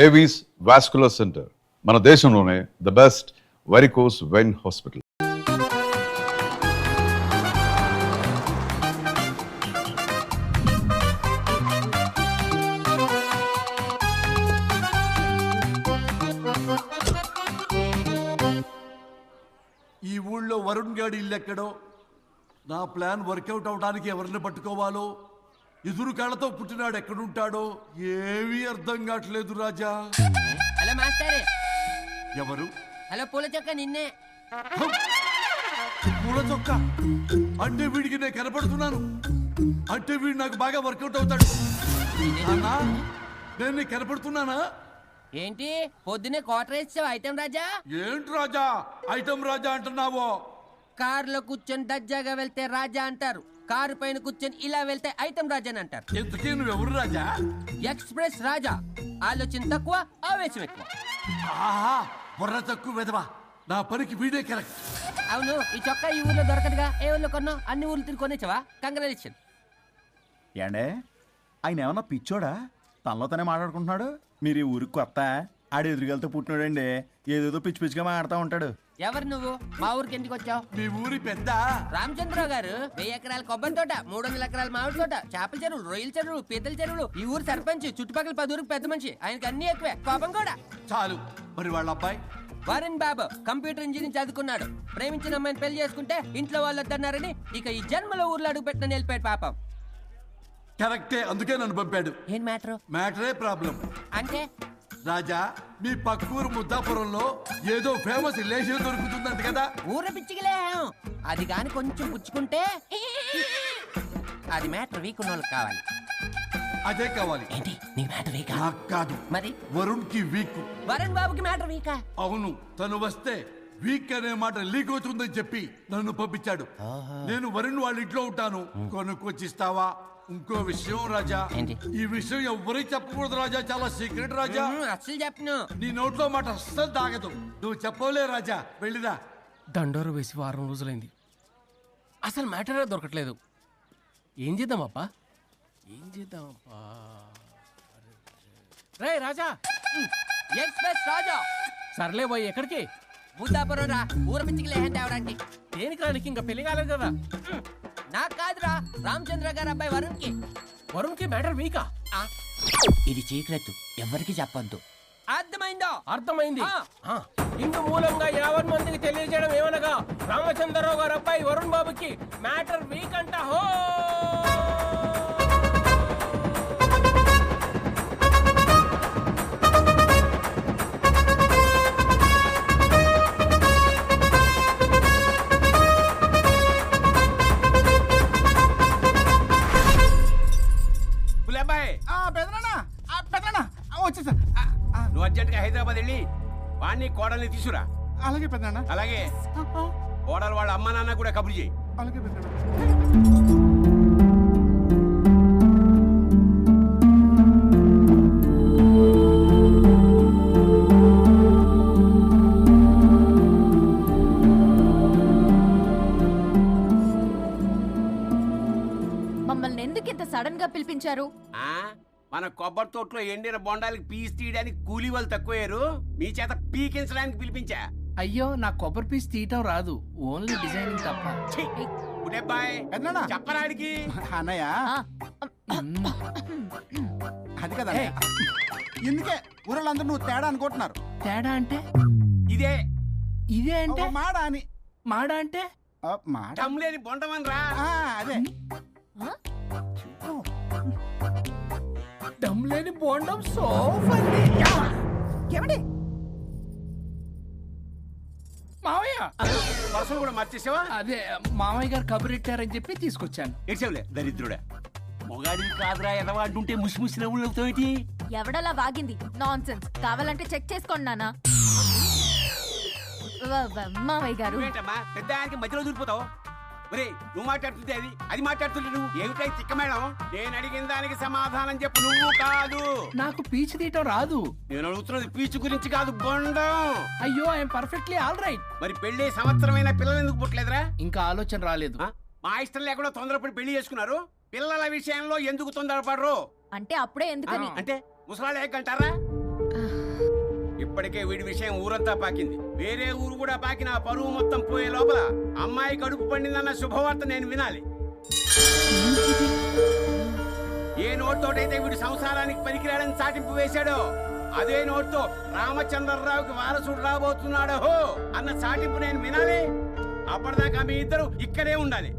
Avis vascular centre, మన దేశంలోనే the best varicose vein hospital. ఈ ఊళ్ళో వరుణ్ గాడి ఇల్లు ఎక్కడో, నా ప్లాన్ వర్కౌట్ అవడానికి ఎవరిని పట్టుకోవాలో, ఎదురు కాళ్ళతో పుట్టినాడు ఎక్కడుంటాడో ఏమీ అర్థం కావట్లేదు రాజా. Hello master. ఎవరు? హలో పూల చొక్క నిన్నే. పూల చొక్క అంటే వీడికి నేను కనపడుతున్నాను, అంటే వీడు నాకు బాగా వర్కౌట్ అవుతాడు. నాన్నా, నేను నీకు కనపడుతున్నానా? ఏంటి పొద్దునే క్వార్టర్ వేసావు ఐటమ్ రాజా? ఏంటి రాజా ఐటమ్ రాజా అంటున్నావో? కారులో కూర్చొని దర్జాగా వెళ్తే రాజా అంటారు, కారు పైన కూర్చొని ఇలా వెళ్తే ఐటమ్ రాజా అని అంటారు. ఇంతకీ నువ్వెవరు రాజా? ఎక్స్ప్రెస్ రాజా. ఆలోచన తక్కువ, ఆవేశం ఎక్కువ. ఆహా, బుర్ర తక్కువ వెదవా, నా పనికి వీడే కరెక్ట్. అవును, ఈ చొక్కా ఈ ఊర్లో దొరకదుగా, ఏ ఊర్లో కొన్నావు? అన్ని ఊర్లు తిరిగి కొనేచ్చావా? కంగ్రాచులేషన్. ఏండే ఆయన ఏమన్నా పిచ్చోడా? తనలో తనే మాట్లాడుకుంటున్నాడు. మీరు ఈ ఊరికి కొత్త, ఆడు ఎదురుగలతో పుట్టినాడండి, ఏదేదో పిచ్చి పిచ్చిగా మాట్లాడుతూ ఉంటాడు. ఎవరు నువ్వు? మా ఊరికి ఎందుకు వచ్చావు? మీ ఊరి పెద్ద రామచంద్రరావు గారు 1000 ఎకరాల కొబ్బరి తోట, 300 ఎకరాల మామిడి తోట, చేపల చెరువులు, రొయ్యల చెరువులు, పీతల చెరువులు, ఈ ఊరు సర్పంచ్, చుట్టుపక్కల 10 ఊరికి పెద్ద మనిషి. ఆయనకి అన్ని ఎక్కువే, కోపం కూడా. చాలు. మరి వాళ్ళ అబ్బాయి వరుణ్ బాబు కంప్యూటర్ ఇంజనీరింగ్ చదువుకున్నాడు. ప్రేమించిన అమ్మాయిని పెళ్లి చేసుకుంటే ఇంట్లో వాళ్ళు వద్దన్నారని ఇక ఈ జన్మలో ఊర్లో అడుగు పెట్టిన నిలిపాడు పాపం. కరెక్టే, అందుకే నన్ను పంపాడు. ఏం మ్యాటర్? మ్యాటరే ప్రాబ్లం. అంటే రాజా, మీ పక్కూరు ముద్దాపురంలో ఏదో ఫేమస్ రిలేషన్ దొరుకుతుందంట కదా? ఊర పిచ్చికిలే, అది కాని కొంచెం పుచ్చుకుంటే అది మ్యాటర్ వీక్ ఉన్న వాళ్ళకి కావాలి. అదే కావాలి. ఏంటి నీ మ్యాటర్ వీకా? నాకు కాదు, మరి వరుణ్ కి వీక్. వరుణ్ బాబుకి మ్యాటర్ వీకా? అవును, తను వస్తే వీక్ అనే మాట లీక్ అవుతుందని చెప్పి నన్ను పంపించాడు. నేను వరుణ్ వాళ్ళ ఇంట్లో ఉంటాను, కొనుక్కొచ్చిస్తావా? ఇంకో విషయం రాజా, ఏంటి? ఈ విషయం ఎవరికి చెప్పకూడదు రాజా, చాలా సీక్రెట్ రాజా. అస్సలు చెప్పను. నీ నోట్లో మాట అస్సలు తాగదు, నువ్వు చెప్పవలే రాజా. వెళ్ళిరా. దండోరు వేసి వారం రోజులైంది, అసలు మ్యాటరే దొరకట్లేదు. ఏం చేద్దామప్పా? రే రాజా. ఎక్స్ప్రెస్ రాజా. సర్లే పోయి ఎక్కడికి? ముద్దాపురం రా, ఊర పిచ్చికి లేహం తేవడానికి. దేనికి రానికి? ఇంకా పెళ్లి కాలేదు కదా. నాకు కాదురా, రామచంద్ర గారు అబ్బాయి వరుణ్ కి. వరుణ్ కి మ్యాటర్ వీకా? ఇది సీక్రెట్, ఎవరికి చెప్పొద్దు. అర్థమైందో? అర్థమైంది. ఇందు మూలంగా 50 మందికి తెలియజేయడం ఏమనగా, రామచంద్రరావు గారు అబ్బాయి వరుణ్ బాబుకి మ్యాటర్ వీక్ అంట. హో వచ్చేసా. నువ్వు అర్జెంట్ గా హైదరాబాద్ వెళ్ళి వాణ్ణి కోడల్ని తీసుకురా. అలాగే పెద్దనా. అలాగే కోడలు వాళ్ళ అమ్మ నాన్న కూడా కబురు చేయి. అలాగే పెద్దనా. మమ్మల్ని ఎందుకు ఇంత సడన్ గా పిలిపించారు? మన కొబ్బరి తోటలో ఎండిన బొండాలకి పీస్ తీయడానికి కూలీ వాళ్ళు తక్కువయ్యారు, మీ చేత పీకించడానికి పిలిపించా. అయ్యో, నా కొబ్బరి పీస్ తీయటం రాదు, ఓన్లీ డిజైనింగ్ తప్ప. చెప్పరాడికి అన్నయ్య అది కదా. ఎందుకే ఊరలందరూ నువ్వు తేడా అనుకుంటున్నారు? తేడా అంటే ఇదే ఇదే అంటే మాడ అని. మాడ అంటే టమ్లేని బొండమని రా. అదే దమ్లేని బోండం. ఏమండి మావయ్య, పర్సలు కూడా మార్చేసావా? అదే మామయ్య గారు కబురెట్టారని చెప్పి తీసుకొచ్చాను. ఎక్సవులే దరిద్రుడా, మొగాడివి కాదురా ఎదవా అంటుంటే ముసి ముసి నవ్వులు అవుతావేంటి? ఎవడలా వాగింది? Nonsense. కావాలంటే చెక్ చేసుకోండి నాన్న. మావయ్య గారు ఏంటమ్మా పెద్ద ఆయనకి మధ్యలో దూరిపోతావు? ఒరే, నువ్వు మాట్లాడుతుంటే అది మాట్లాడుతుంటే నువ్వు ఏమిటై తిక్క మేడం? నేను అడిగిన దానికి సమాధానం చెప్పు. నువ్వు కాదు. నాకు పీచు తీయటం రాదు. నేను అడుగుతున్నది పీచు గురించి కాదు, బొండం. అయ్యో, ఐఎమ్ పర్ఫెక్ట్లీ ఆల్ రైట్. మరి పెళ్లి సంవత్సరమైన పిల్లలు ఎందుకు పుట్టలేదురా? ఇంకా ఆలోచన రాలేదు. మా ఇష్టం లేకుండా తొందరపడి పెళ్లి చేసుకున్నారు. పిల్లల విషయంలో ఎందుకు తొందరపడరు? అంటే అప్పుడే ఎందుకని? అంటే ముసలాళ్ళు ఏకంటారా? ఇప్పటికే వీడి విషయం ఊరంతా పాకింది. వేరే ఊరు కూడా పాకిన ఆ పరువు మొత్తం పోయే లోపల అమ్మాయి కడుపు పండిందన్న శుభవార్త నేను వినాలి. ఏ నోట్తోటైతే వీడు సంసారానికి పనికిరాడని చాటింపు వేశాడో అదే నోట్తో రామచంద్రరావుకి వారసుడు రాబోతున్నాడో అన్న చాటింపు నేను వినాలి. అప్పటిదాకా మీ ఇద్దరు ఇక్కడే ఉండాలి.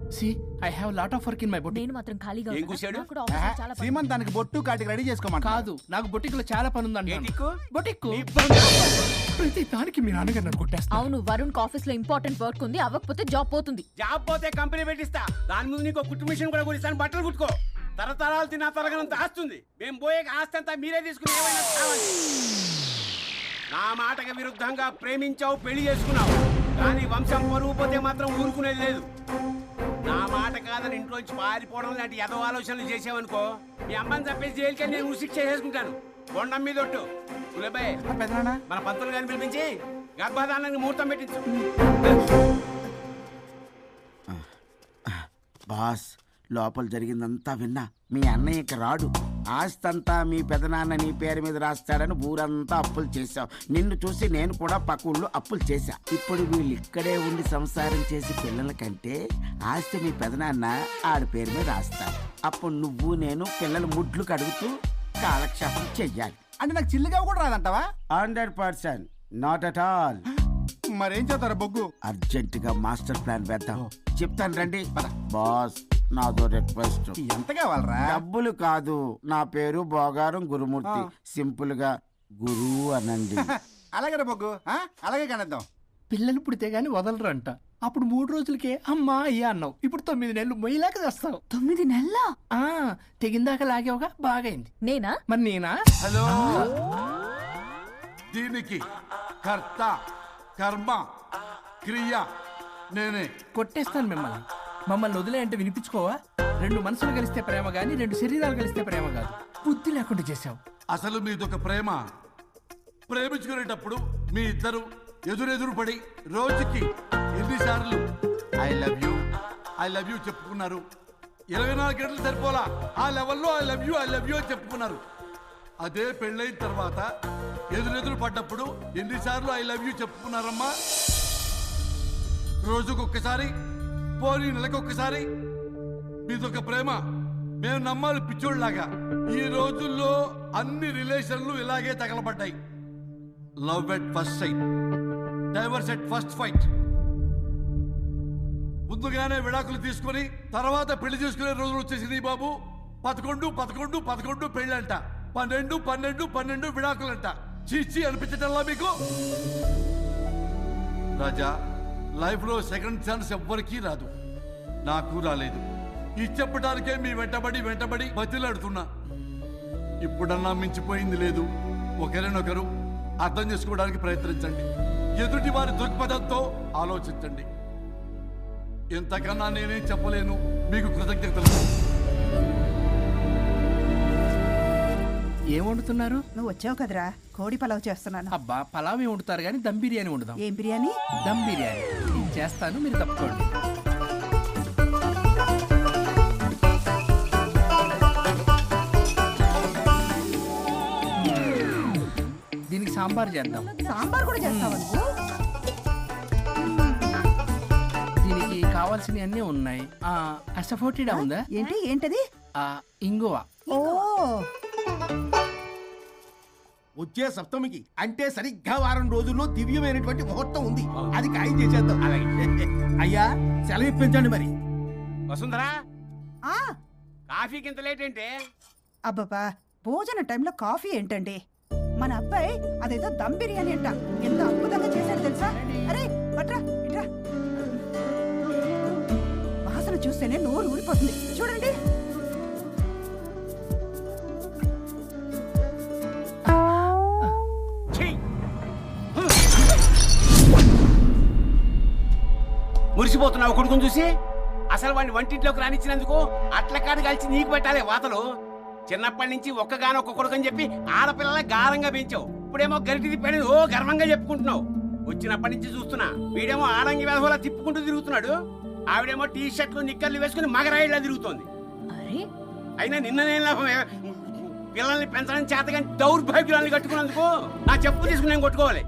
I have lot of work in my boutique. నేను మాత్రం ఖాళీగా ఏం ఉన్నా. కూశాడు? నాకు కూడా ఆఫీస్లో చాలా పని. శ్రీమంత్ దానికి బొట్టు కాటికి రెడీ చేసుకోమంట. కాదు, నాకు బొటిక్ లో చాలా పని ఉందండి. ఏటిక్కు? బొటిక్ నీ బంగారం. ప్రతి దానికి మీ నాన్నగారు నన్ను కొట్టేస్తా. అవును, వరుణ్ ఆఫీస్ లో ఇంపార్టెంట్ వర్క్ ఉంది, అవ్వకపోతే జాబ్ పోతుంది. జాబ్ పోతే కంపెనీ పెట్టిస్తా. దాని ముందు నీకు కుట్టు మిషన్ కూడా కుడిస్తాను. బట్టలు కుట్టుకో. తరతరాలు తిన్నా తరగనంత ఆస్తుంది. మేము పోయే ఆస్తి అంతా మీరే తీసుకుని ఏమైనా కావాలి. నా మాటకి విరుద్ధంగా ప్రేమించావు, పెళ్లి చేసుకున్నావు, కానీ వంశం పరువు పోతే మాత్రం ఊరుకునేది లేదు. నా మాట కాదని ఇంట్లోంచి పారిపోవడం లాంటి ఎదో ఆలోచనలు చేసావనుకో, మీ అమ్మని చంపేసి జైలుకి నేను ఉసిక్ చేసుకుంటాను. కొండం మీద ఒట్టు. ఉలబాయ్, మన పంతులు గారిని పిలిపించి గర్భధానానికి ముహూర్తం పెట్టించు. బాస్, లోపల జరిగిందంతా విన్నా. మీ అన్నయ్యకి రాడు, ఆస్తంతా మీ పెదనాన్న నీ పేరు మీద రాస్తాడని ఊరంతా అప్పులు చేశావు. నిన్ను చూసి నేను కూడా పక్క ఊళ్ళో అప్పులు చేశా. ఇప్పుడు వీళ్ళు ఇక్కడే ఉండి సంసారం చేసి పిల్లల కంటే ఆస్తి మీ పెదనాన్న ఆడి పేరు మీద రాస్తాడు. అప్పుడు నువ్వు నేను పిల్లల ముడ్లు కడుగుతూ కాలక్షేపం చెయ్యాలి. అంటే నాకు చిల్లిగా కూడా రాదంటావా? 100%, నాట్ అట్ ఆల్. మరేం చేస్తారా బొగ్గు? అర్జెంట్ గా మాస్టర్ ప్లాన్ వేద్దాం. చెప్తాను రండి. బాస్, నాదో రిక్వెస్ట్. ఎంత కావాలరా? డబ్బులు కాదు, నా పేరు బోగారం గురుమూర్తి. సింపుల్ గా గురు అనండి. అలాగే బొగ్గు, అలాగే కనేద్దాం. పిల్లలు పుడితే గానీ వదలరంట. అప్పుడు 3 రోజులకే అమ్మా అయ్యా అన్నావు. ఇప్పుడు 9 నెలలు మొయ్యలాగా చేస్తావు. 9 నెలల తెగిందాక లాగేవగా బాగైంది. నేనా? మరి నేనా? హలో, దీనికి కర్త కర్మ క్రియ నేనే. కొట్టేస్తాను మిమ్మల్ని. మమ్మల్ని వదిలే అంటే వినిపించుకోవా? 2 మనసులు కలిస్తే ప్రేమ గాని 2 శరీరాలు కలిస్తే ప్రేమ కాదు. బుద్ధి లేకుండా చేసావు. అసలు మీదొక ప్రేమ. ప్రేమించుకునేటప్పుడు మీ ఇద్దరు ఎదురెదురు పడి రోజుకి ఎన్నిసార్లు ఐ లవ్ యూ చెప్పుకున్నారు? 24 గంటలు సరిపోలా. ఆ లెవెల్లో ఐ లవ్ యూ అని చెప్పుకున్నారు. అదే పెళ్ళైన తర్వాత ఎదురెదురు పడ్డప్పుడు ఎన్నిసార్లు ఐ లవ్ యూ చెప్పుకున్నారమ్మా? రోజుకొక్కసారి, పోనీ నెలకొక్కసారి. మీదొక ప్రేమ. మేము నమ్మాలి పిచ్చోళ్ళలాగా. ఈ రోజుల్లో అన్ని రిలేషన్లు ఇలాగే తగలబడ్డాయి. Love at first sight, divorce at first fight. ముందుగానే విడాకులు తీసుకుని తర్వాత పెళ్లి చేసుకునే రోజులు వచ్చేసింది బాబు. 11 పెళ్ళంట, 12 విడాకులంట. చీచి అనిపించటల్లా మీకు? రాజా, లైఫ్ లో సెకండ్ ఛాన్స్ ఎవ్వరికీ రాదు. నాకు రాలేదు. ఈ చెప్పడానికే మీ వెంటబడి బతిలాడుతున్నా. ఇప్పుడన్నా మించిపోయింది లేదు. ఒకరినొకరు అర్థం చేసుకోవడానికి ప్రయత్నించండి. ఎదుటి వారి దృక్పథంతో ఆలోచించండి. ఎంతకన్నా నేనేం చెప్పలేను. మీకు కృతజ్ఞతలు. ఏం వండుతున్నారు? నువ్వు వచ్చావు కదరా, కోడి పలావ్ చేస్తున్నాను. అబ్బా, పలావ్ ఏం వండుతారు కానీ దమ్ బిర్యానీ వండుదాం. ఏం బిర్యానీ? దమ్ బిర్యానీ. నేను చేస్తాను, మీరు తప్పుకోండి. దీనికి సాంబార్ చేద్దాం. సాంబార్ కూడా చేస్తావా నువ్వు? దీనికి కావాల్సినవి అన్నీ ఉన్నాయి. అసఫోటిడా ఉందా? ఏంటది? ఇంగువ. ఓ, వచ్చే సప్తమికి అంటే సరిగ్గా వారం రోజుల్లో దివ్యమైనటువంటి ముహూర్తం ఉంది. అది ఖాయం చేసేద్దాం. అయ్యా, సెలవు ఇప్పించండి మరి. వసుంధరా, ఆ, కాఫీకి ఇంత లేట్ ఏంటే? అబ్బబ్బా, భోజన టైంలో కాఫీ ఏంటండి? మన అబ్బాయి అదేదో దమ్ బిర్యానీ అంట, ఎంత అద్భుతంగా చేశాడు తెలుసా? అరే పట్రా, ఇట్రా. వాసన చూస్తేనే నోరు ఊరిపోతుంది. చూడండి. మురిసిపోతున్నావు కొడుకుని చూసి? అసలు వాడిని వంటింట్లోకి రానిచ్చినందుకు అట్ల కాడు కలిసి నీకు పెట్టాలి వాతలు. చిన్నప్పటి నుంచి ఒక్కగానొక్క కొడుకని చెప్పి ఆడపిల్లల గారంగా పెంచావు. ఇప్పుడేమో గరిటి తిప్పాడు గర్వంగా చెప్పుకుంటున్నావు. వచ్చినప్పటి నుంచి చూస్తున్నా, వీడేమో ఆడంగి వేధవలా తిప్పుకుంటూ తిరుగుతున్నాడు. ఆవిడేమో టీ షర్ట్లు నిక్కర్లు వేసుకుని మగరాయిలా తిరుగుతోంది. అయినా నిన్న నేను లాభమే. పిల్లల్ని పెంచడం చేతగా దౌర్భాగ్యాన్ని కట్టుకున్నందుకు నా చెప్పు తీసుకుని నేను కొట్టుకోవాలి.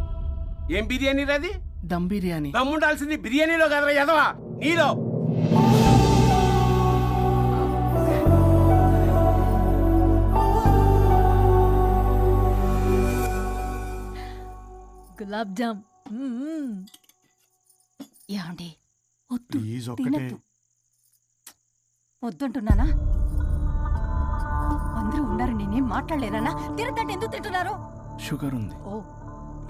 ఏం బిర్యానీ అది? దమ్ బిర్యానీ. దమ్ముండాల్సింది బిర్యానీలో కదరా ఎదవా, నీలో. గులాబ్ జామ్. యాండి వద్దు, ప్లీజ్ ఒక్కటే. తినద్దు. వద్దంటున్నానా? అందరూ ఉన్నారు, నేనేం మాట్లాడలేనా? తినద్దంటే ఎందుకు తింటున్నారు? షుగర్ ఉంది. ఓ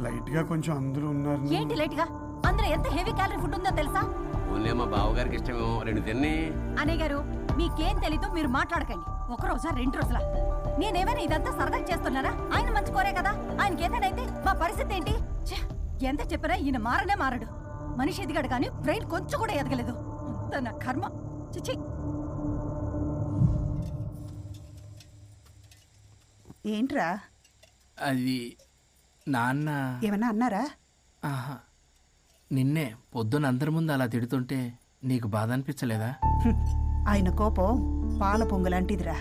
లైట్ గా కొంచెం అందరూ ఉన్నారు. ఏంటి లైట్ గా? అందులో ఎంత హెవీ క్యాలరీ ఫుడ్ ఉందో తెలుసా? ఓన్లే మా బావగారికి ఇష్టమేమో 2 తిన్ని. అనే గారు, మీకేం తెలీదు, మీరు మాట్లాడకండి. ఒక రోజా 2 రోజుల నేనేమైనా ఇదంతా సరదా చేస్తున్నారా? ఆయన మంచి కోరే కదా. ఆయనకి ఏదైతే మా పరిస్థితి ఏంటి? ఛే, ఎంత చెప్పినా ఈయన మారనే మారడు. మనిషి ఎదిగాడు కానీ బ్రెయిన్ కొంచెం కూడా ఎదగలేదు. అంత నా కర్మ. చిచి. ఏంట్రా? అది నాన్న. ఏమన్నా అన్నారా? ఆహా, నిన్నే పొద్దున అందరి ముందు అలా తిడుతుంటే నీకు బాధ అనిపించలేదా? ఆయన కోపం పాల పొంగులాంటిదిరా.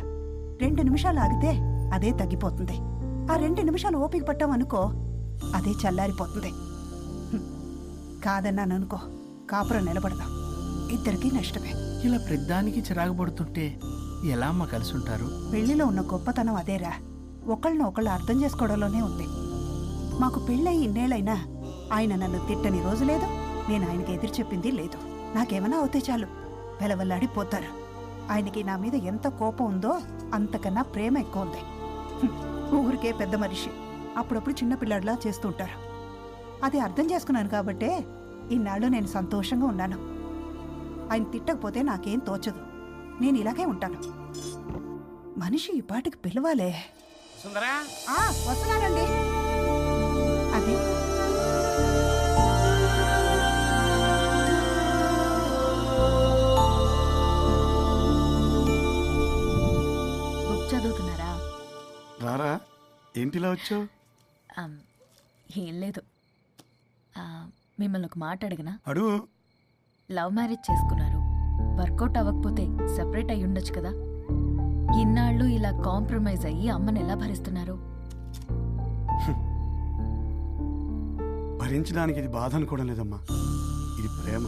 2 నిమిషాలు ఆగితే అదే తగ్గిపోతుంది. ఆ 2 నిమిషాలు ఓపిక పట్టామనుకో, అదే చల్లారిపోతుంది. కాదన్నాననుకో, కాపురం నిలబడదాం. ఇద్దరికీ నష్టమే. ఇలా ప్రతిదానికి చిరాకు పడుతుంటే ఎలా అమ్మ కలిసి ఉంటారు? పెళ్లిలో ఉన్న గొప్పతనం అదేరా. ఒకళ్ళని ఒకళ్ళు అర్థం చేసుకోవడంలోనే ఉంది. మాకు పెళ్ళయి ఇన్నేళ్ళైనా ఆయన నన్ను తిట్టని రోజు లేదు, నేను ఆయనకి ఎదురు చెప్పింది లేదు. నాకేమన్నా అవుతే చాలు వెలవల్లాడిపోతారు. ఆయనకి నా మీద ఎంత కోపం ఉందో అంతకన్నా ప్రేమ ఎక్కువ ఉంది. ఊరికే పెద్ద మనిషి, అప్పుడప్పుడు చిన్నపిల్లాడిలా చేస్తుంటారు. అది అర్థం చేసుకున్నాను కాబట్టే ఇన్నాళ్ళు నేను సంతోషంగా ఉన్నాను. ఆయన తిట్టకపోతే నాకేం తోచదు. నేను ఇలాగే ఉంటాను. మనిషి ఈ పాటికి పిలవాలే. సుందరా, వస్తున్నానండి. అది బుక్ చదువుతున్నారా? రారా, ఏంటిలా వచ్చావు? ఏం లేదు. మిమ్మల్ని ఒక మాట అడిగినా? అడుగు. లవ్ మ్యారేజ్ చేసుకున్నారు, వర్కౌట్ అవ్వకపోతే సెపరేట్ అయ్యి ఉండొచ్చు కదా. ఇన్నాళ్ళు ఇలా కాంప్రమైజ్ అయ్యి అమ్మని ఎలా భరిస్తున్నారు? భరించడానికి ఇది బాధ అనుకోవడం లేదమ్మా, ఇది ప్రేమ.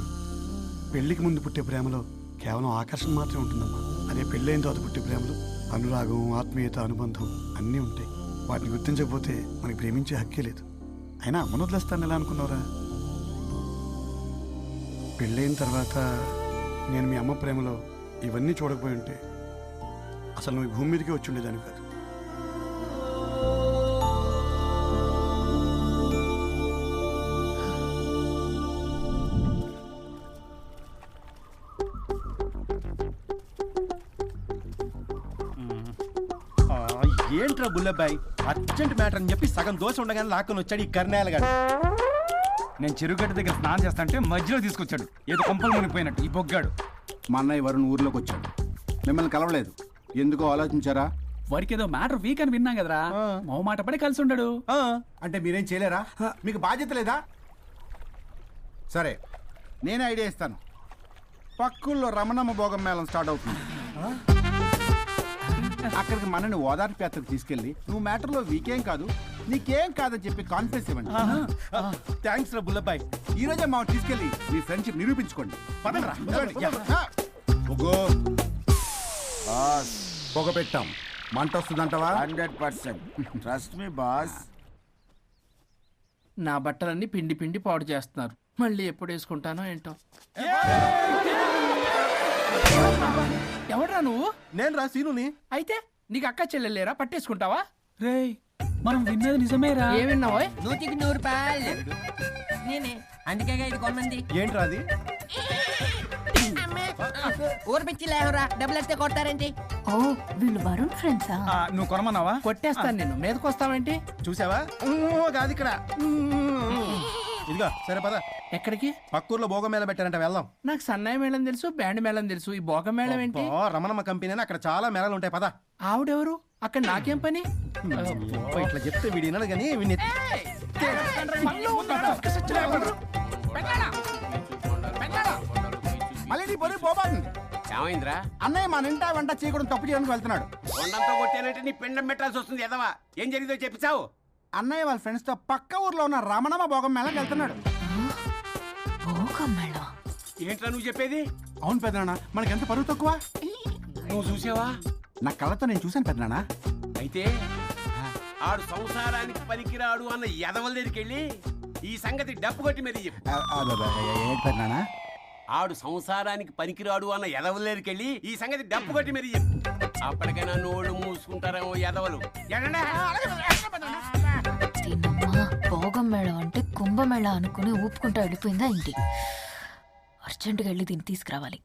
పెళ్లికి ముందు పుట్టే ప్రేమలో కేవలం ఆకర్షణ మాత్రమే ఉంటుందమ్మా. అదే పెళ్ళైన తర్వాత పుట్టే ప్రేమలో అనురాగం, ఆత్మీయత, అనుబంధం అన్నీ ఉంటాయి. వాటిని గుర్తించకపోతే మనకి ప్రేమించే హక్కే లేదు. అయినా అమ్మను వదిలేస్తాను ఎలా అనుకున్నావురా? పెళ్ళైన తర్వాత నేను మీ అమ్మ ప్రేమలో ఇవన్నీ చూడకపోయి ఉంటే అసలు నువ్వు భూమి మీదకే వచ్చి ఉండేదాన్ని కాదు. ఏంట్రా బుల్లబ్బాయి, అర్జెంట్ మ్యాటర్ అని చెప్పి సగం దోశ ఉండగానే లాక్కుని వచ్చాడు ఈ కర్ణాయాల గారు. నేను చెరుగడ్డ దగ్గర స్నానం చేస్తాంటే మధ్యలో తీసుకొచ్చాడు, ఏదో కొంపలు మునిగిపోయినట్టు ఈ బొగ్గాడు. మా అన్నయ్య వరుణ్ ఊర్లోకి వచ్చాడు, మిమ్మల్ని కలవలేదు. ఎందుకో ఆలోచించారా? వాడికి ఏదో మ్యాటర్ వీక్ అని విన్నాం కదరా, మో మాట పడి కలిసి ఉండడు. అంటే మీరేం చేయలేరా? మీకు బాధ్యత లేదా? సరే, నేనే ఐడియా ఇస్తాను. పక్కుల్లో రమణమ్మ భోగం మేళం స్టార్ట్ అవుతుంది. అక్కడికి మనని ఓదార్పు యాత్రకు తీసుకెళ్ళి నువ్వు మ్యాటర్లో వీకేం కాదు, నీకేం కాదని చెప్పి కాన్ఫిడెన్స్ ఇవ్వండి. థ్యాంక్స్ రా బుల్లబ్బాయ్. ఈ రోజే మా తీసుకెళ్ళి మీ ఫ్రెండ్షిప్ నిరూపించుకోండి. పదండ్రా. పొగ పెట్టాం, మంట వస్తుందంటవా? 100%. Trust me boss. నా బట్టలన్నీ పిండి పిండి పాడు చేస్తున్నారు, మళ్ళీ ఎప్పుడు వేసుకుంటానో ఏంటో. ఎవడ్రా నువ్వు? నేను రా సీనుని. అయితే నీకు అక్క చెల్లెలేరా, పట్టేసుకుంటావా? రేయ్, మనం విన్నది నిజమేరా. ఏం విన్నావా? 100కి 100 రూపాయలు నేనే, అందుకే ఇది కొమ్మంది. ఏంట్రా అది? ఊరు పిచ్చి లేవరా, డబ్బులు వస్తే కొడతారేంటి? ఓ, వీళ్ళు వరుణ్ ఫ్రెండ్సా? నువ్వు కొనమన్నావా? కొట్టేస్తాను నిన్ను, మీదకొస్తావేంటి? చూసావా? కాదు ఇక్కడ. ఇదిగో సరే పద. ఎక్కడికి? పక్కూర్లో భోగం మేళ పెట్టారంట, వెళ్దాం. నాకు సన్నాయి మేళం తెలుసు, బ్యాండ్ మేళం తెలుసు, ఈ భోగం మేళం ఏంటి? రమణమ్మ కంపెనీ అక్కడ చాలా మేళాలు ఉంటాయి, పద. ఆవిడెవరు? అక్కడ నాకేం పని? ఇట్లా చెప్తే వీడి వినడు కానీ వీడిని మళ్ళీ నీ పొరి పోబాకండి. ఏమైందిరా? అన్నయ్య మన ఇంటా వెంట చేయకూడదు తప్పు చేయడానికి వెళ్తున్నాడు. కొండంతో కొట్టానంటే నీ పిండం పెట్టాల్సి వస్తుంది ఎదవా. ఏం జరిగిందో చెప్పిచావు. అన్నయ్య వాళ్ళ ఫ్రెండ్స్ తో పక్క ఊర్లో ఉన్న రమణమ్మ భోగం మేళకి వెళ్తున్నాడు. ఏంట్రా నువ్వు చెప్పేది? అవును పెద్దనాన్న, మనకి ఎంత పరువు తక్కువ. నువ్వు చూసావా? నా కళ్ళతో నేను చూశాను పెద్దనాన్న. అయితే ఆడు సంసారానికి పనికిరాడు అన్న ఎదవల దగ్గరికి వెళ్ళి ఈ సంగతి డప్పు కొట్టి మీద చెప్పు. ఏంటి పెద్దనాన్న? ఆడు సంసారానికి పనికిరాడు అన్న ఎదవల దగ్గరికి వెళ్ళి ఈ సంగతి డప్పు కొట్టి మీద చెప్పు. అప్పటికైనా నోళ్ళు మూసుకుంటారేమో ఎదవలు. భోగం మేళం అంటే కుంభమేళ అనుకుని ఊపుకుంటూ వెళ్ళిపోయిందా ఏంటి? అర్జెంటుగా వెళ్ళి దీన్ని తీసుకురావాలి.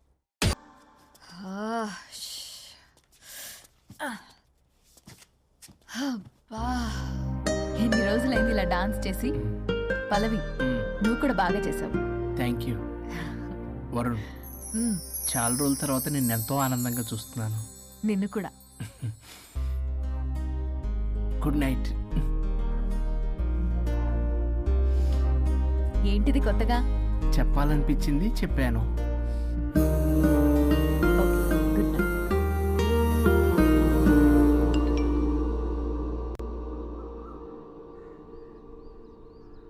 ఎన్ని రోజులైంది ఇలా డాన్స్ చేసి. పల్లవి, నువ్వు కూడా బాగా చేసావు. Thank you Varun. చాలా రోజుల తర్వాత నిన్ను ఎంతో ఆనందంగా చూస్తున్నాను. నిన్ను కూడా. Good night. ఏంటిది కొత్తగా? చెప్పాలనిపించింది చెప్పాను. Good night.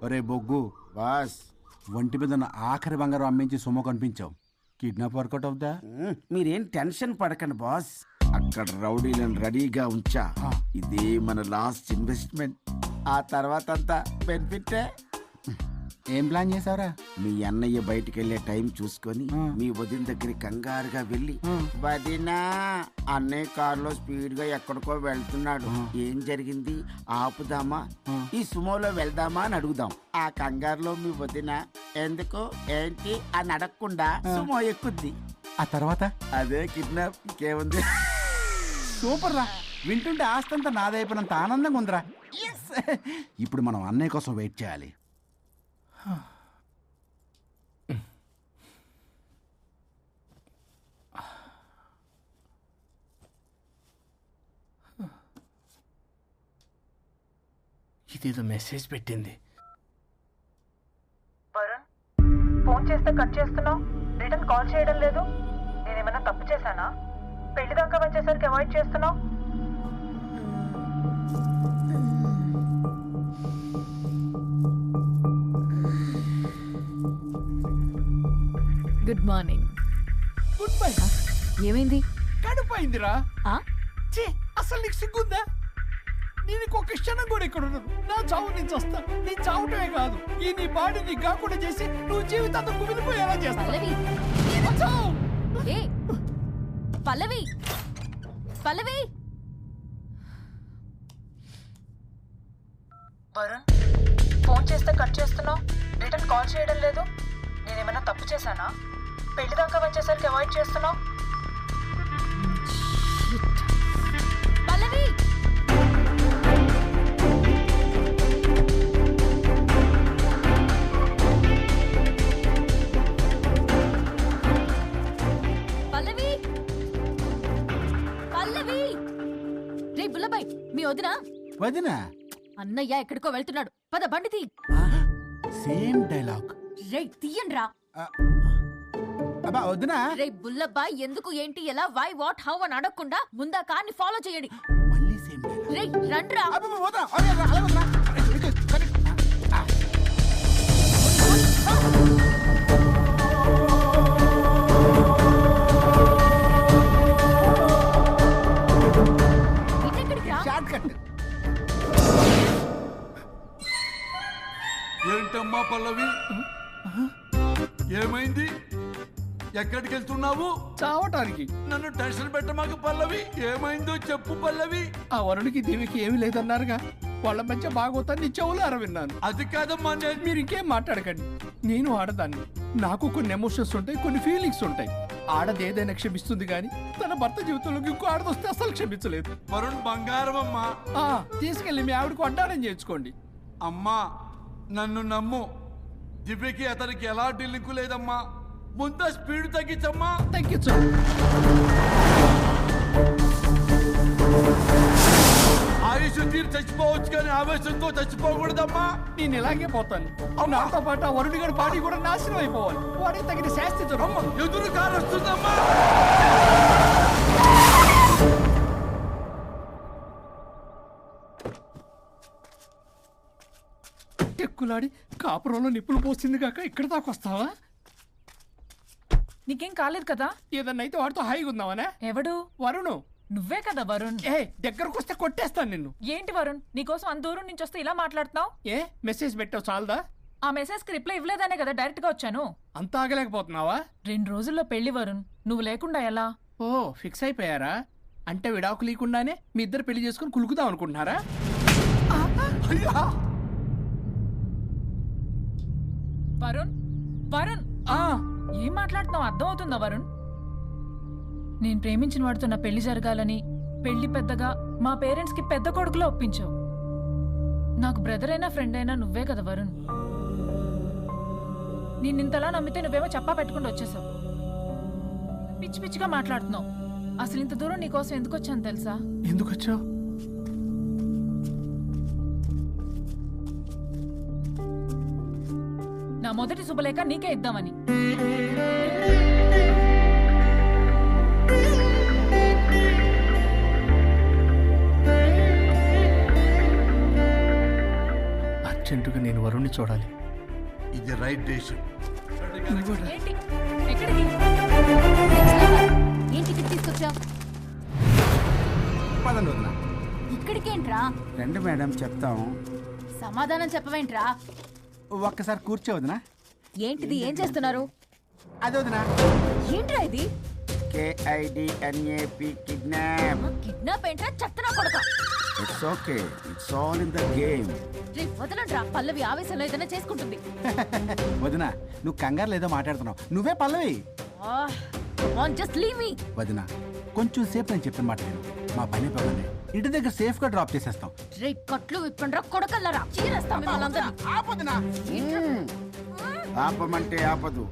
ఒరే బొగ్గు బాస్, ఒంటి మీద ఉన్న ఆఖరి బంగారం అమ్మించి సొమ్ము కనిపించావు. కిడ్నాప్ వర్కౌట్ అవుతా? మీరేం టెన్షన్ పడకండి బాస్. అక్కడ రౌడీలను రెడీగా ఉంచా. ఇదే మన లాస్ట్ ఇన్వెస్ట్మెంట్. ఆ తర్వాత అంతా బెనిఫిటే. ఏం ప్లాన్ చేసావురా? మీ అన్నయ్య బయటికి వెళ్ళే టైం చూసుకొని మీ వదిన దగ్గర కంగారుగా వెళ్ళి, వదినా అన్నయ్య కారులో స్పీడ్ గా ఎక్కడికో వెళ్తున్నాడు, ఏం జరిగింది, ఆపుదామా, ఈ సుమోలో వెళ్దామా అని అడుగుదాం. ఆ కంగారులో మీ వదిన ఎందుకు ఏంటి అని అడగకుండా సుమో ఎక్కుద్ది. ఆ తర్వాత అదే కిడ్నాప్. ఇంకేముంది? సూపర్ రా. వింటుంటే ఆస్తంతా నాదైపోయినంత ఆనందంగా ఉందిరా. ఇప్పుడు మనం అన్నయ్య కోసం వెయిట్ చేయాలి. ఇదేదో మెసేజ్ పెట్టింది. వరుణ్, ఫోన్ చేస్తే కట్ చేస్తున్నావు, రిటర్న్ కాల్ చేయడం లేదు. నేనేమైనా తప్పు చేశానా? పెళ్లి దాకా వచ్చేసరికి అవాయిడ్ చేస్తున్నావు. Good morning. Good bye. ఏమైంది? కడుపైందిరా. అసలు నీకు సిగ్గుందా? నేను ఇంకొక క్షణం కూడా ఇక్కడ ఉన్నాను. నా చావు నుంచి వస్తా. నీ చావటమే కాదు, ఈ నీ బాడీ నీకు కాకుండా చేసి నువ్వు జీవితాంతం కుమిలిపోయేలా చేస్తావు. పల్లవి, పల్లవి. వరుణ్, ఫోన్ చేస్తే కట్ చేస్తున్నావు, రిటర్న్ కాల్ చేయడం లేదు. నేనేమైనా తప్పు చేశానా? పెళ్లి దాకా వచ్చేసరికి అవాయిడ్ చేస్తున్నావు. పల్లవి, పల్లవి, పల్లవి. రే బుల్లబాయ్, మీ వదినా? వదినా? అన్నయ్య ఎక్కడికో వెళ్తున్నాడు, పద బండి తీ. Same dialogue. రే తీయండి రా. అబ్బా వదినా. రే బుల్లబాయ్, ఎందుకు ఏంటి ఎలా వై వాట్ హౌ అని అడగకుండా ముందా కార్ని ఫాలో చేయండి. మళ్ళీ సేమ్ డైలాగ్. రే రండ్రా. ఏంటమ్మా పల్లవి, ఏమైంది? ఎక్కడికి వెళ్తున్నావు? చావటానికి. నన్ను టెన్షన్ పెట్టమాకు పల్లవి. ఏమైందో చెప్పు పల్లవి. ఆ వరుడికి దేవికి ఏమీ లేదన్నారుగా, వాళ్ళ మధ్య బాగోతాన్ని చెవులారా విన్నాను. అది కాదమ్మా. మీరు ఇంకేం మాట్లాడకండి. నేను ఆడదాన్ని, నాకు కొన్ని ఎమోషన్స్ ఉంటాయి, కొన్ని ఫీలింగ్స్ ఉంటాయి. ఆడది ఏదైనా క్షమిస్తుంది కానీ తన భర్త జీవితంలోకి ఇంకో ఆడదొస్తే అసలు క్షమించలేదు. వరుణ్ బంగారం అమ్మా. తీసుకెళ్ళి మీ ఆవిడకు వడ్డానం చేయించుకోండి. అమ్మా నన్ను నమ్ము, దివ్యకి అతనికి ఎలాంటి లింకు లేదమ్మా. ముందు స్పీడ్ తగ్గించమ్మా. తగ్గించు. ఐ ఆయుష్ తీరు చచ్చిపోవచ్చు కానీ ఆవేశంతో చచ్చిపోకూడదమ్మా. నేను ఇలాగే పోతాను. నాతో పాటు ఆ వరుడి గారి బాడీ కూడా నాశనం అయిపోవాలి. వాడికి తగిన శాస్తి దొరకదు. ఎదురు కారు వస్తుందమ్మా. ఎక్కులాడి కాపురంలో నిప్పులు పోస్తుంది కాక ఇక్కడ దాకా వస్తావా? నీకేం కాలేదు కదా? ఏదన్నా అయితే వాడితో హాయిగా ఉందావనా? ఎవడు? వరుణు. నువ్వే కదా వరుణ్. దగ్గరకు వస్తే కొట్టేస్తాను నిన్ను. ఏంటి వరుణ్, నీకోసం అంత దూరం నుంచి వస్తే ఇలా మాట్లాడుతున్నావు? మెసేజ్ పెట్టావు చాలదా? ఆ మెసేజ్ కి రిప్లై ఇవ్వలేదనే కదా డైరెక్ట్ గా వచ్చాను. అంత ఆగలేకపోతున్నావా? 2 రోజుల్లో పెళ్లి వరుణ్, నువ్వు లేకుండా ఎలా? ఓ ఫిక్స్ అయిపోయారా? అంటే విడాకు లేకుండానే మీ ఇద్దరు పెళ్లి చేసుకుని కులుకుదాం అనుకుంటున్నారా? వరుణ్ వరుణ్ ఏం మాట్లాడుతున్నావు అర్థం అవుతుందా వరుణ్? నేను ప్రేమించిన వాడితో నా పెళ్లి జరగాలని పెళ్లి పెద్దగా మా పేరెంట్స్ కి పెద్ద కొడుకులో ఒప్పించావు. నాకు బ్రదర్ అయినా ఫ్రెండ్ అయినా నువ్వే కదా వరుణ్. నిన్నింతలా నమ్మితే నువ్వేమో చెప్పా పెట్టుకుంటూ వచ్చేసావు. పిచ్చి పిచ్చిగా మాట్లాడుతున్నావు. అసలు ఇంత దూరం నీకోసం ఎందుకు వచ్చాను తెలుసా? ఎందుకు వచ్చావు? నా మొదటి శుభలేఖ నీకే ఇద్దామని. అర్జెంటుగా నేను వరుణ్ణి చూడాలి. ఇది రైట్ డెసిషన్. ఏంటి? ఎక్కడికి? ఏం టికెట్ తీసుకొచ్చావు? పదండి వదినా. ఇక్కడికేంట్రా? రండి మేడం చెప్తాం. సమాధానం చెప్పవేంట్రా? ఒక్కసారి కూర్చో వదినా. ఏంటిది? ఏం చేస్తున్నారు? అదే వదినా. ఏంట్రా ఇది? KIDNAP kidnap. కిడ్నాప్ ఏంట్రా? చెత్తనా కొడక. It's okay, it's all in the game. రే వదలండ్రా, పల్లవి ఆవేశంలో ఏదైనా చేసుకుంటుంది. వదినా నువ్వు కంగారు లేదో మాట్లాడుతున్నావు. నువ్వే పల్లవి. Just leave me. వదినా కొంచెం సేపు నేను చెప్పిన మాట విను. మా పని పగలే ఇంటి దగ్గర సేఫ్ గా డ్రాప్ చేసేస్తాం. రే కట్లు విప్పండ్రా కొడకల్లరా. చీరేస్తాం మిమ్మల్ని. ఆపమంటే ఆపదు,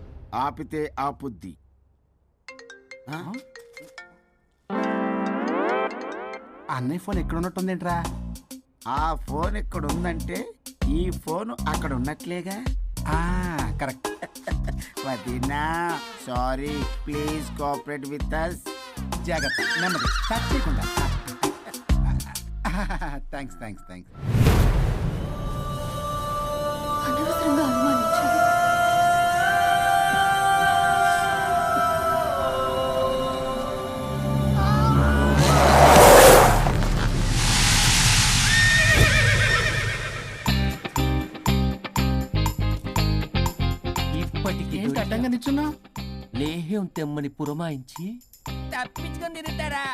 ఆపితే ఆపుద్ది. అన్నయ్య ఫోన్ ఎక్కడ ఉన్నట్టుందేంట్రా? ఆ ఫోన్ ఇక్కడ ఉందంటే ఈ ఫోన్ అక్కడ ఉన్నట్లేగా. కరెక్ట్. వదినా sorry, please cooperate with us. జాగ్రత్త, నెమ్మది, టచ్ చేయకుండా. Thanks thanks thanks. అనవసరంగా అనుమానించాను. ఏంటి అడ్డంగా నిల్చున్నా? లేహ్యం తెమ్మని పురమాయించి తప్పించుకొని తిరుగుతారా?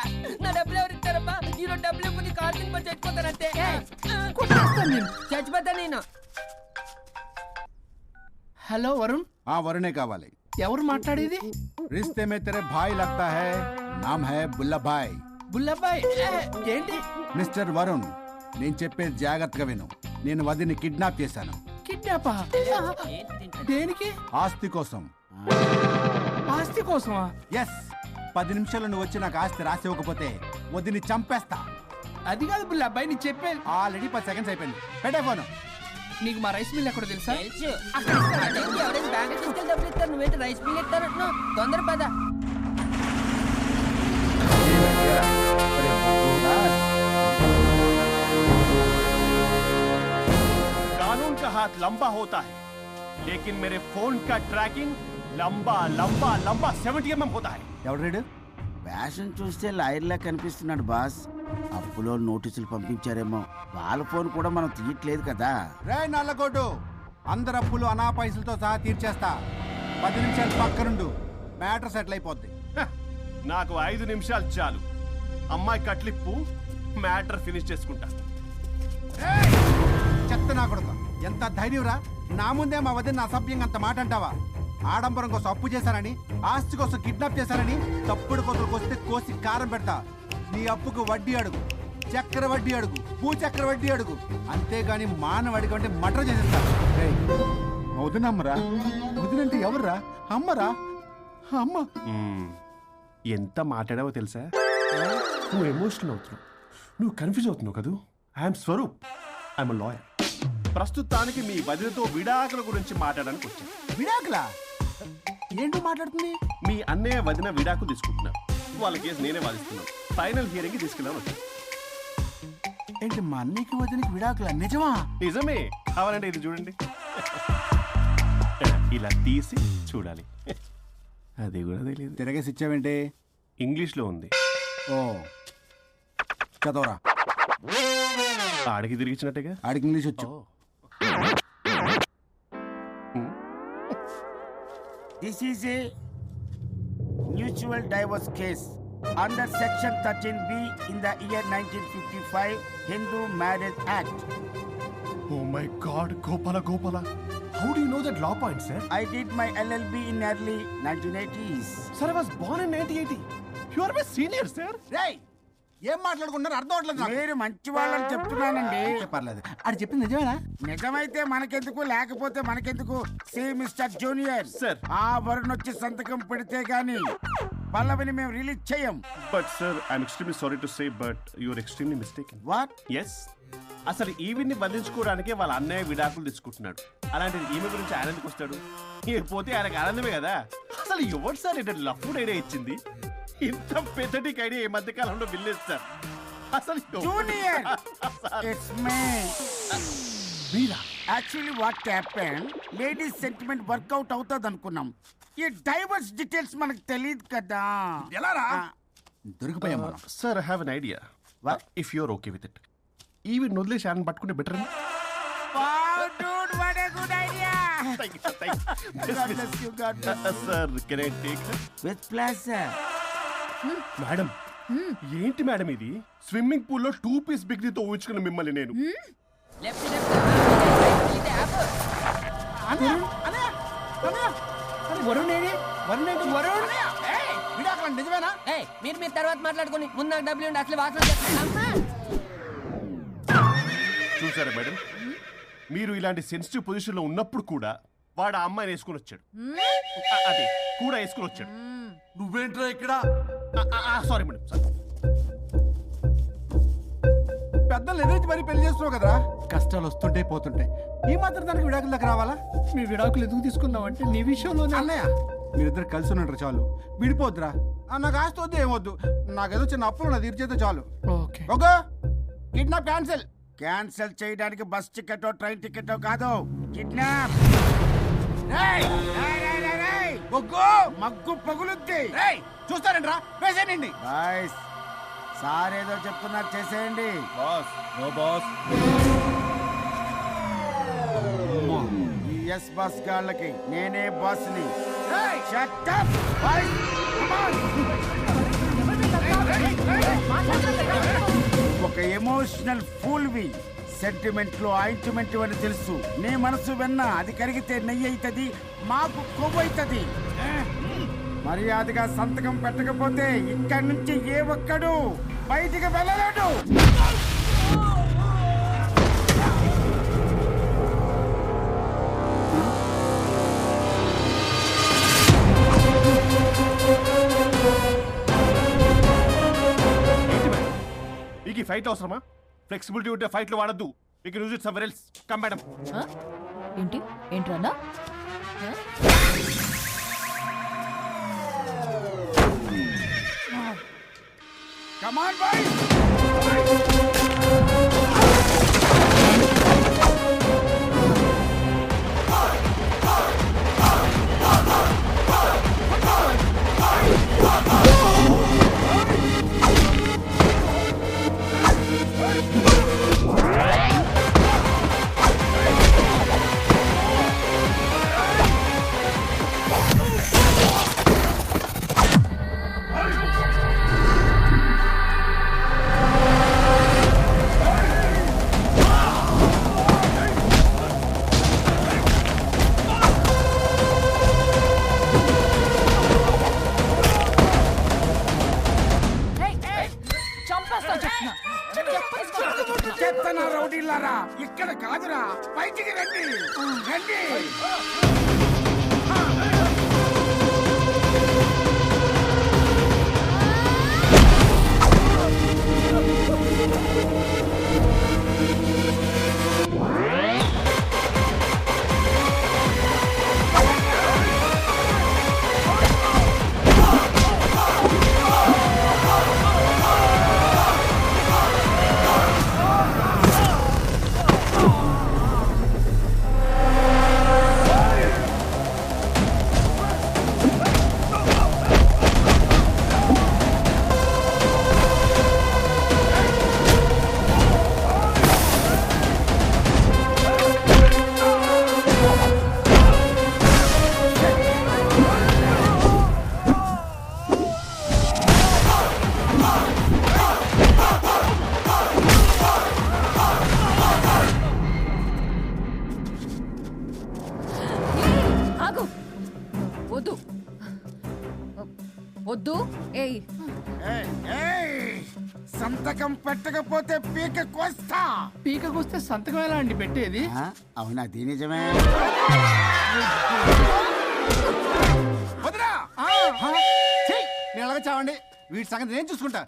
నా డబ్బులు ఎవరు ఇస్తారమ్మా? ఈరోజు డబ్బులు ఇవ్వని కాల్ తిని చచ్చిపోతానంటే. చచ్చిపోతా నేను. హలో వరుణ్. వరుణే కావాలి. ఎవరు మాట్లాడేది? रिश्ते में तेरे भाई लगता है, नाम है बुल्ला भाई. బుల్లబ్బాయ్ ఏంటి? మిస్టర్ వరుణ్, నేను చెప్పేది జాగ్రత్తగా విను. నేను వదిని కిడ్నాప్ చేశాను. కిడ్నాపా? దేనికి? ఆస్తి కోసం. ఆస్తి కోసమా? ఎస్. 10 నిమిషాలు నువ్వు వచ్చి నాకు ఆస్తి రాసి ఇవ్వకపోతే వదిని చంపేస్తా. అది కాదు బుల్లబ్బాయ్, నీ చెప్పేది. ఆల్రెడీ 10 సెకండ్స్ అయిపోయింది. పెట్టే ఫోను. నీకు మా రైస్ మిల్ ఎక్కడ తెలుసా? తెలుసు. అక్కడ ఎవరైనా బ్యాంక్ తీసుకెళ్ళి డబ్బులు ఇస్తారు, నువ్వేంటి రైస్ మిల్ ఇస్తారంటున్నావు? తొందర పద. कानून का हाथ लंबा होता है, लेकिन मेरे फोन का ट्रैकिंग लंबा लंबा लंबा 70 mm होता है. ఎవడు ఫ్యాషన్ చూస్తే లాయర్లా కనిపిస్తున్నాడు బాస్. అప్పులో నోటీసులు పంపించారేమో, వాళ్ళ ఫోన్ కూడా మనం తీయట్లేదు కదా. రే నల్లగొడ్డు, అందరు అప్పులు అనా పైసలతో సహా తీర్చేస్తా. 10 నిమిషాలు పక్కనుండు, మ్యాటర్ సెటిల్ అయిపోద్ది. నాకు 5 నిమిషాలు చాలు. అమ్మాయి కట్లిప్పు, మ్యాటర్ ఫినిష్ చేసుకుంటా. చెత్త నా కొడుకు, ఎంత ధైర్యం రా! నా ముందే మా వదిన అసభ్యంగా అంత మాట అంటావా? ఆడంబరం కోసం అప్పు చేశానని, ఆస్తి కోసం కిడ్నాప్ చేశానని తప్పుడు కొతులకు వస్తే కోసి కారం పెడతా. నీ అప్పుకు వడ్డీ అడుగు, చక్కెర వడ్డీ అడుగు, భూచక్ర వడ్డీ అడుగు, అంతేగాని మానవ అడిగి అంటే మటర్ చేసేస్తా. వదినమ్మరా? వదినంటే ఎవర్రా? అమ్మరా? అమ్మ. ఎంత మాట్లాడావో తెలుసా? నువ్వు ఎమోషనల్ అవుతున్నావు, నువ్వు కన్ఫ్యూజ్ అవుతున్నావు కదూ. I'm Swaroop, I'm lawyer. ప్రస్తుతానికి మీ వదినతో విడాకుల గురించి మాట్లాడడానికి వచ్చాను. విడాకులా? ఏంటో మాట్లాడుతుంది? మీ అన్నయ్య వదిన విడాకులు తీసుకుంటున్నారు. వాళ్ళ కేసు నేనే వాదిస్తున్నాను. ఫైనల్ హియరింగ్ తీసుకెళ్ళాను వచ్చాను. ఏంటి మా అన్నయ్యకి వదినకి విడాకులా? నిజమా? నిజమే. కావాలంటే ఇది చూడండి. ఇలా తీసి చూడాలి. అది కూడా తెలియదు. తిరగేసి ఇచ్చావేంటి? ఇంగ్లీష్లో ఉంది. ఓ చదవరా. ఆడికి తిరిగిచ్చినట్టుగా. ఆడికి ఇంగ్లీష్ వచ్చు. This is a mutual divorce case under section 13B in the year 1955 Hindu Marriage Act. Oh my God, Gopala. How do you know that law point, sir? I did my LLB in early 1980s. Sir, I was born in 1980. You are my senior, sir. రేయ్, ఏం మాట్లాడుకున్నారు అర్థం అవట్లేదు నాకు. మీరు మంచి వాళ్ళని చెప్తున్నానండి. పర్లేదు. అది చెప్పింది నిజమేనా? నిజమైతే మనకెందుకు, లేకపోతే మనకెందుకు? See mister junior Sir. ఆ వరుణ్ వచ్చి సంతకం పెడితే గాని పల్లవిని మేము రిలీజ్ చేయం. But sir, I'm extremely sorry to say, but you're extremely mistaken. What? Yes. అసలు ఈవిని బంధించుకోవడానికే వాళ్ళ అన్నయ్య విడాకులు తీసుకుంటున్నాడు. అలాంటిది ఈమె గురించి ఆనందకు వస్తాడు. పోతే ఆయనకు ఆనందమే కదా. అసలు ఎవరు సార్ ఏంటంటే లఫ్డ్ ఐడియా ఇచ్చింది? ఇంత పెద్దటికి ఐడియా ఈ మధ్య కాలంలో విల్లేదు సార్. అసలు జూనియర్, ఇట్స్ మీ. మీరా? Actually what happen, ladies sentiment work out అవుతుంది అనుకున్నాం. ఈ డైవర్స్ డీటెయిల్స్ మనకు తెలియదు కదా. ఎలా రా? దొరికిపోయాం మనం. Sir I have an idea. If you're okay with it, ఈవిని వదిలేసి ఆయన పట్టుకుంటే better. Wow, dude, what a good idea. God bless you, God bless you. Sir, can I take her? With pleasure. Madam, ఏంటి madam ఇది? Swimming pool లో 2 piece బిగ్నీతో ఊహించుకున్న మిమ్మల్ని నేను. నిజమేనా? మీరు తర్వాత మాట్లాడుకుని ముందు నాకు డబ్బులు ఉండి అసలు వాసన. చూసారా మేడం, మీరు ఇలాంటి సెన్సిటివ్ పొజిషన్ లో ఉన్నప్పుడు కూడా వాడు ఆ అమ్మాయిని వేసుకుని వచ్చాడు. అదే కూడా వేసుకుని వచ్చాడు. నువ్వేంట్రా ఇక్కడ? Sorry madam, sorry. పెద్దలు ఎదురు మరి పెళ్లి చేస్తున్నావు కదరా. కష్టాలు వస్తుంటే పోతుంటే ఈ మాత్రం దానికి విడాకుల దగ్గర రావాలా? మీ విడాకులు ఎందుకు తీసుకున్నావు అంటే నీ విషయంలోనే. అన్నయ్య, మీరిద్దరు కలిసి ఉన్నట్టు చాలు, విడిపోద్దురా. నాకు ఆస్తి వద్దు, ఏమొద్దు. నాకేదో చిన్న అప్పులు నా తీర్చేదో చాలు. Okay okay, kidnap cancel. Cancel చేయడానికి బస్ టికెట్ ట్రైన్ టికెట్ కాదు, కిడ్నాప్. మగ్గు పగులుద్ది. చూస్తారంట్రా, వేసేయండి. బాయ్స్, సార్ ఏదో చెప్తున్నారు, చేసేయండి. ఈ ఎస్ బస్ గాళ్ళకి నేనే బాస్ ని. Shut up, boys. Come on. ఒక ఎమోషనల్ ఫూల్ వి. సెంటిమెంట్ లో ఆయింట్మెంట్ అని తెలుసు. నీ మనసు వెన్న, అది కరిగితే నెయ్యి అవుతుంది, మాకు కొవ్వు అవుతుంది. మర్యాదగా సంతకం పెట్టకపోతే ఇక్కడి నుంచి ఏ ఒక్కడు బయటికి వెళ్ళలేడు. మీకు ఫైట్ అవసరమా? ఫ్లెక్సిబిలిటీ ఉంటే ఫైట్ లో వాడద్దు. You can use it somewhere else. Come madam. ఏంటి ఏంట్రన్నా? Come on, boys. చెత్తనా రౌడీలారా, ఇక్కడ కాదురా, బయటికి రండి, రండి. వద్దు. ఏయ్ సంతకం పెట్టకపోతే పీక కోస్తా. పీకకొస్తే సంతకం ఎలా అండి పెట్టేది? అవునా, అది నిజమే. వదినా! ఛీ! నేను ఎలాగ చావండి, వీటి సంగతి నేను చూసుకుంటా.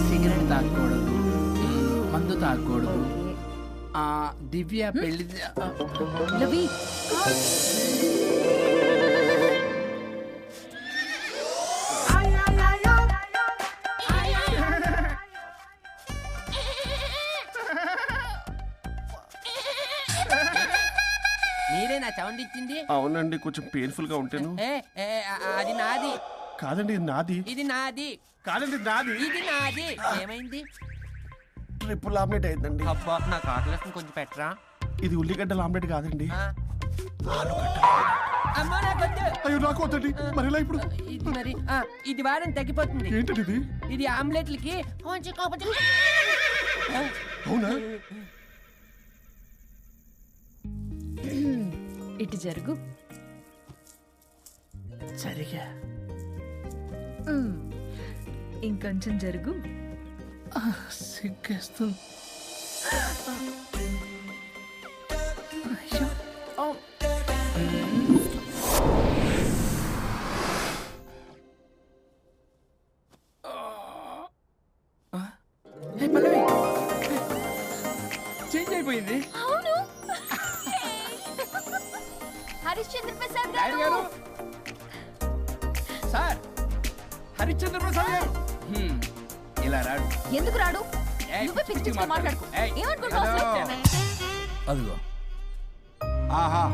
సిగరెట్ తాగకూడదు, మందు తాగకూడదు. దివ్య పెళ్లి రవి మీరే నా సౌండ్ ఇచ్చింది? అవునండి, కొంచెం పెయిన్ఫుల్ గా ఉంటాను. అది నాది కాదండి, ఇది నాది. ఇది నాది కాదండి, నాది. ఇది నాది. ఏమైంది? ట్రిపుల్ ఆమ్లెట్ అయిందండి. అబ్బా, నాకు ఆకలిస్తుంది, కొంచెం పెట్టరా. ఇది ఉల్లిగడ్డల ఆమ్లెట్ కాదండి. అమ్మా నాకొద్దు. అయ్యో, నాకు వద్దండి. మరి ఇలా ఇప్పుడు ఇది మరి ఇది వాడని తగ్గిపోతుంది. ఏంటండి ఇది? ఇది ఆమ్లెట్లకి అవునా? ఇటు జరుగు. సరిగా ఇంకొంచెం జరుగు. సిగ్గేస్తుంది. చేంజ్ అయిపోయింది. అవును. హరిశ్చంద్ర ప్రసాద్ గారు గారు. సార్, హరిశ్చంద్ర ప్రసాద్ గారు ఇలా రాడు. ఎందుకు రాడు? నువ్వే పిచ్చి పిచ్చిగా మాట్లాడుకో. ఏమనుకుంటున్నావు? అదిగో, ఆహా,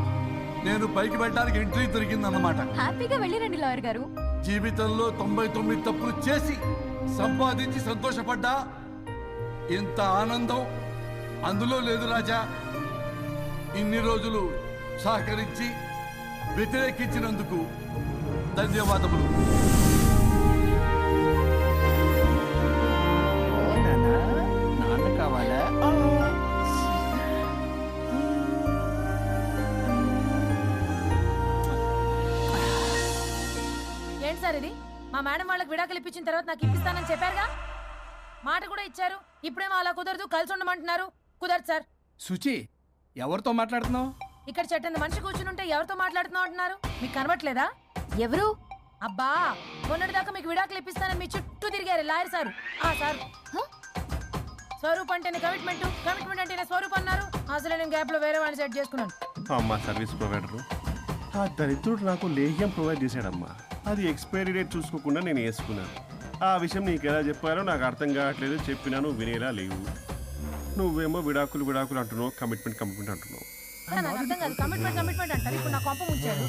నేను పైకి వెళ్ళడానికి ఎంట్రీ దొరికిందన్నమాట. హ్యాపీగా వెళ్ళిరండి లాయర్ గారు. జీవితంలో 99 తప్పులు చేసి సంపాదించి సంతోషపడ్డా ఇంత ఆనందం అందులో లేదు రాజా. ఇన్ని రోజులు సహకరించి వ్యతిరేకించినందుకు ధన్యవాదములు. నాన్న కావాలా? ఏంటి సార్ ఇది? మా మేడం వాళ్ళకి విడాకులు ఇప్పించిన తర్వాత నాకు ఇప్పిస్తానని చెప్పారుగా, మాట కూడా ఇచ్చారు. ఇప్పుడేమో అలా కుదరదు, కలిసి ఉండమంటున్నారు. కుదరదు సార్. సుచి, ఎవరితో మాట్లాడుతున్నావు? ఇక్కడ చెట్టంత మనిషి కూర్చుంటే ఎవరితో మాట్లాడుతున్నావు అంటున్నారు? మీకు కనబట్లేదా? ఎవరు? అబ్బా, మొన్నటిదాకా మీకు విడాకులు ఇప్పిస్తానని మీ చుట్టూ తిరిగారు లాయర్ సార్. సార్, స్వరూప్ అంటేనే కమిట్మెంట్, కమిట్మెంట్ అంటేనే స్వరూప్ అన్నారు. అసలు నేను గ్యాప్ లో వేరే వాడిని సెట్ చేసుకున్నాను. అమ్మా, సర్వీస్ ప్రొవైడర్ ఆ దరిద్రుడు నాకు లేహ్యం ప్రొవైడ్ చేశాడమ్మా. అది ఎక్స్పైరీ డేట్ చూసుకోకుండా నేను వేసుకున్నాను. ఆ విషయం నీకు ఎలా చెప్పారో నాకు అర్థం కావట్లేదు. చెప్పినా నువ్వు వినేలా లేవు. నువ్వేమో విడాకులు విడాకులు అంటున్నావు, కమిట్మెంట్ కమిట్మెంట్ అంటున్నావు. నాకు అర్థం కాదు. కమిట్మెంట్ కమిట్మెంట్ అంటారు. ఇప్పుడు నా కొంప ముంచారు.